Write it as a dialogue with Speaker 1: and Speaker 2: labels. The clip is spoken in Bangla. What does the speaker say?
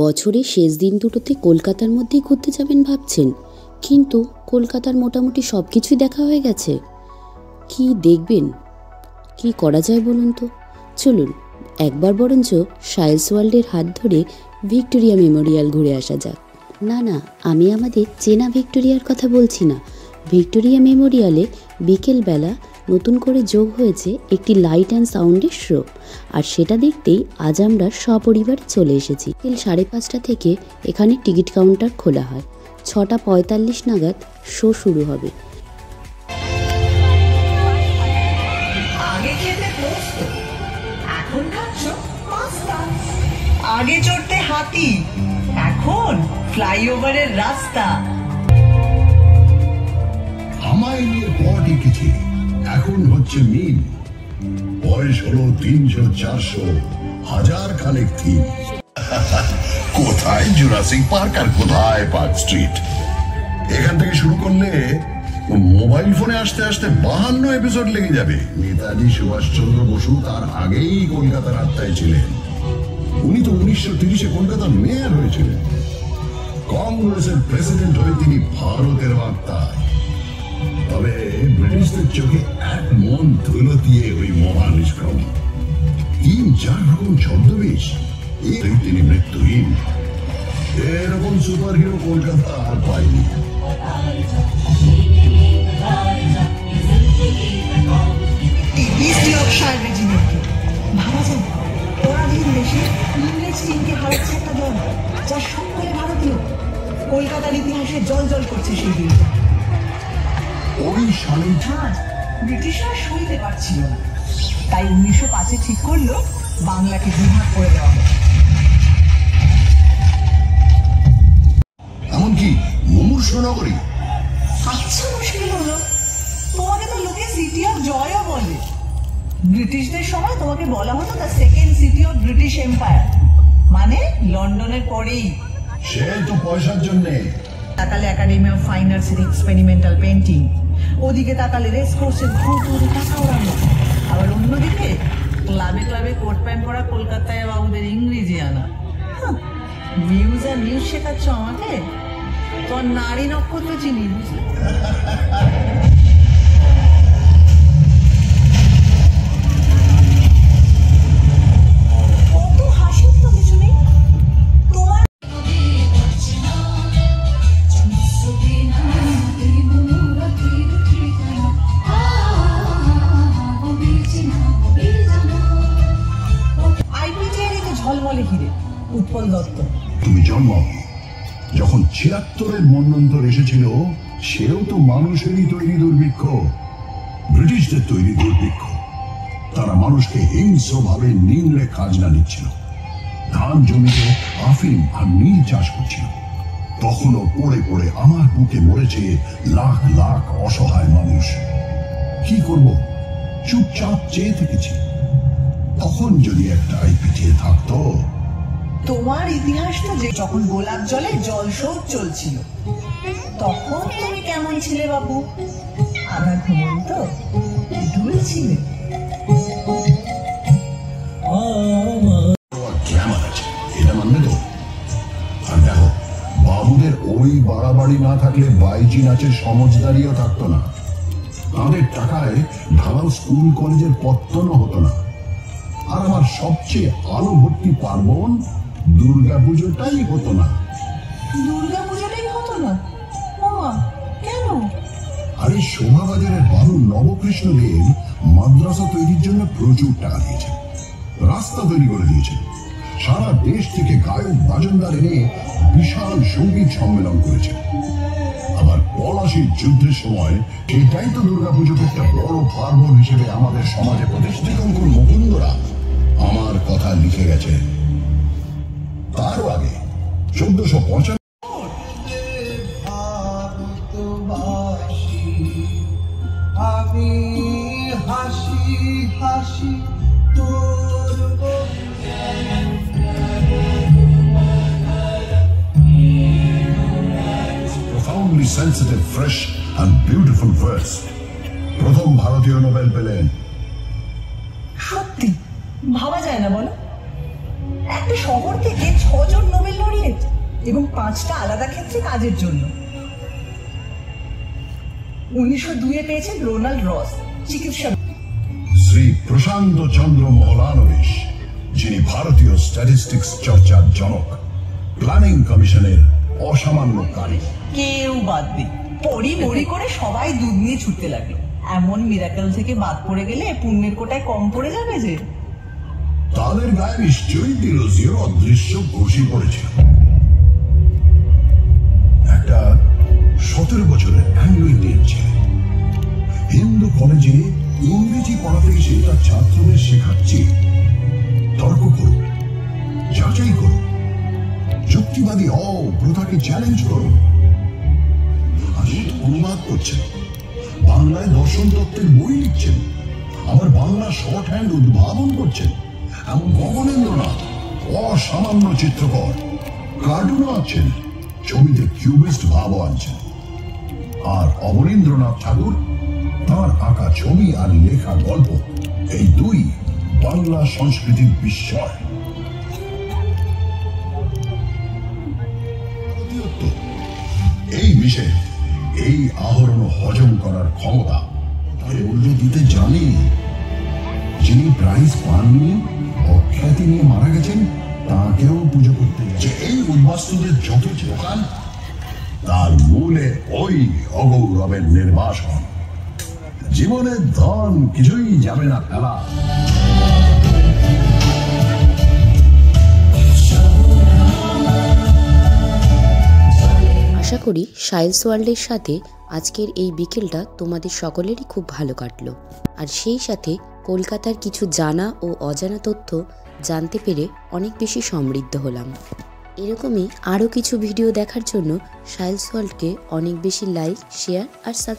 Speaker 1: বছরের শেষ দিন দুটোতে কলকাতার মধ্যেই ঘুরতে যাবেন ভাবছেন, কিন্তু কলকাতার মোটামুটি সব কিছুই দেখা হয়ে গেছে। কি দেখবেন, কি করা যায় বলুন তো? চলুন একবার বরঞ্চ সায়েন্স ওয়ার্ল্ডের হাত ধরে ভিক্টোরিয়া মেমোরিয়াল ঘুরে আসা যাক। না না, আমি আমাদের চেনা ভিক্টোরিয়ার কথা বলছি না। ভিক্টোরিয়া মেমোরিয়ালে বিকেলবেলা নতুন করে যোগ হয়েছে একটি লাইট অ্যান্ড সাউন্ডের শো, আর সেটা দেখতেই আজ আমরা সপরিবারে চলে এসেছি। বিকেল 5:30 থেকে এখানে টিকিট কাউন্টার খোলা হয়। 6:45 নাগাদ শো শুরু হবে।
Speaker 2: আগে চড়তে হাতি, এখন ফ্লাইওভারের রাস্তা।
Speaker 3: আমায় নিয়ে পট এঁকেছে, এখন হচ্ছে মিম। বয়স হলো 300, 400, হাজার খানেক থিম। কোথায় জুরাসিক পার্ক আর কোথায় পার্ক স্ট্রিট। এখান থেকে শুরু করলে মোবাইল ফোনে আসতে আসতে 52 এপিসোড লেগে যাবে। নেতাজি সুভাষচন্দ্র বসু তার আগেই কলকাতার আত্মায় ছিলেন। উনি তো 1930-এ কলকাতার মেয়র হয়েছিলেন। কংগ্রেসের প্রেসিডেন্ট হয়ে তিনি ভারতের আত্মায়। তবে ব্রিটিশদের চোখে এক মন ধুলো দিয়ে ওই মহান নিষ্ক্রম 3-4 রকম ছদ্মবেশ, এতেই তিনি মৃত্যুহীন। এরকম সুপার হিরো কলকাতা আর পায়নি।
Speaker 2: কলকাতার ইতিহাসে জল জল করছে সেই দিনটা।
Speaker 3: ওই সালে
Speaker 2: ব্রিটিশরা সইতে পারছিল না, তাই 1905-এ ঠিক করলো বাংলাকে বিভাগ করে দেওয়া হবে।
Speaker 3: এমনকি মুমূর্ষ নগরী।
Speaker 2: আচ্ছা, মুশকিল হলো, তোমাকে তো লোকে সিটি অফ জয়ও বলে। ব্রিটিশদের সময় তোমাকে বলা হতো the second city of British empire, মানে লন্ডনের পরেই।
Speaker 3: সে তো পয়সার জন্যে।
Speaker 2: তাকালে একাডেমি অফ ফাইন আর্টস এর এক্সপেরিমেন্টাল পেন্টিং, ওদিকে তাকালে রেস কোর্সের ঘুরে টাকা ওড়ানো, আবার অন্যদিকে ক্লাবে ক্লাবে কোট প্যান্ট পরা কলকাতায় বাবুদের ইংরেজি আনা। ভিউজ আর নিউজ শেখাচ্ছ আমাকে? তোর নারী নক্ষত্র চিনি, বুঝলি? কত হাসির তো কিছু নেই তোমার। ঝলমলে হিরে, উৎপল দত্ত।
Speaker 3: তুমি জন্ম যখন 76-এর মন্বন্তর এসেছিল, সেও তো মানুষেরই তৈরি দুর্ভিক্ষ, ব্রিটিশদের তৈরি দুর্ভিক্ষ। তারা মানুষকে হিংস্রভাবে নিংড়ে খাজনা নিচ্ছিল, ধান জমিতে আফিম আর নীল চাষ করছিল। তখনও পড়ে পড়ে আমার বুকে মরেছে লাখ লাখ অসহায় মানুষ। কি করব, চুপচাপ চেয়ে থেকেছি। তখন যদি একটা আইপিটিএ থাকতো।
Speaker 2: তোমার ইতিহাসটা যে যখন গোলাপ জলে জল শোধ চলছিল, তখন তুমি কেমন ছিলে বাবু? আধা ঘুমন্ত ঢুলছিলে।
Speaker 3: এটা মানবে তো? আর দেখো, বাবুদের ওই বাড়াবাড়ি না থাকলে বাইজি নাচের সমঝদারিও থাকতো না। তাদের টাকায় ঢালাও স্কুল কলেজের পত্তনও হতো না। আর আমার সবচেয়ে আলো ভর্তি পার্বণ দুর্গাপুজোটাই হতো না।
Speaker 2: দুর্গাপুজোটাই হতো না? ওমা, কেন?
Speaker 3: আরে শোভাবাজারের বাবু নবকৃষ্ণদেব মাদ্রাসা তৈরির জন্য প্রচুর টাকা দিয়েছেন, রাস্তা তৈরি করে দিয়েছেন, সারা দেশ থেকে গায়ক বাজনদার এনে বিশাল সঙ্গীত সম্মেলন করেছেন। আবার পলাশির যুদ্ধের সময় সেটাই তো দুর্গাপুজোকে একটা বড় পার্বণ হিসেবে আমাদের সমাজে প্রতিষ্ঠিত মুকুন্দরা আমার কথা লিখে গেছে। তারও আগে 1495
Speaker 2: আমি হাসি হাসি
Speaker 3: profoundly sensitive, fresh and beautiful verse. প্রথম ভারতীয় নোবেল পেলেন।
Speaker 2: সত্যি ভাবা যায় না বলো? একটা শহর থেকে 6 জন নোবেল লরিয়েট এবং 5টা আলাদা ক্ষেত্রে কাজের জন্য। 1902 পেয়েছেন রোনাল্ড রস, চিকিৎসা।
Speaker 3: শ্রী প্রশান্ত চন্দ্র মহলানবিশ, যিনি ভারতীয় স্ট্যাটিস্টিক্স চর্চার জনক, প্ল্যানিং কমিশনের অসামান্য কারী।
Speaker 2: কেউ বাদ নেই। পড়ি করে সবাই দুধ নিয়ে ছুটতে লাগলো। এমন মিরাকেল থেকে বাদ পড়ে গেলে পুণ্যের কোটায় কম পড়ে যাবে যে।
Speaker 3: তাদের গায়ে নিশ্চয়ই ডিরোজিওর অদৃশ্য ঘষি পড়েছিল। একটা 17 বছরের অ্যাংলো ইন্ডিয়ান ছেলে হিন্দু কলেজে ইংরেজি পড়াতে এসে তার ছাত্রদের শেখাচ্ছে তর্ক করুন, যাচাই করুন, যুক্তিবাদী হও, প্রথাকে চ্যালেঞ্জ করুন। অনুবাদ করছেন, বাংলায় দর্শন তত্ত্বের বই লিখছেন, আবার বাংলা শর্ট হ্যান্ড উদ্ভাবন করছেন। এমন গগনেন্দ্রনাথ অসামান্য চিত্রকর, কার্টুনও আছেন, ছবিতে কিউবিস্ট ভাবও আনছেন। আর অবনীন্দ্রনাথ ঠাকুর, তার আঁকা ছবি আর লেখা গল্প, এই দুই বাংলা সংস্কৃতির বিস্ময়। এই বিষয়ে এই আহরণ হজম করার ক্ষমতা তার মূল্য দিতে জানি। যিনি প্রাইজ পাননি, অখ্যাতি নিয়ে মারা গেছেন, তাকেও পুজো করতে যে এই উদ্বাস্তুদের যত দোকান, তার মূলে ওই অগৌরবের নির্বাসন। জীবনের ধন কিছুই যাবে না ফেলা।
Speaker 1: আশা করি সায়েন্স ওয়ার্ল্ডের সাথে আজকের এই বিকেলটা তোমাদের সকলেরই খুব ভালো কাটলো, আর সেই সাথে কলকাতার কিছু জানা ও অজানা তথ্য জানতে পেরে অনেক বেশি সমৃদ্ধ হলাম। এরকমই আরও কিছু ভিডিও দেখার জন্য সায়েন্স ওয়ার্ল্ডকে অনেক বেশি লাইক, শেয়ার আর সাবস্ক্রাইব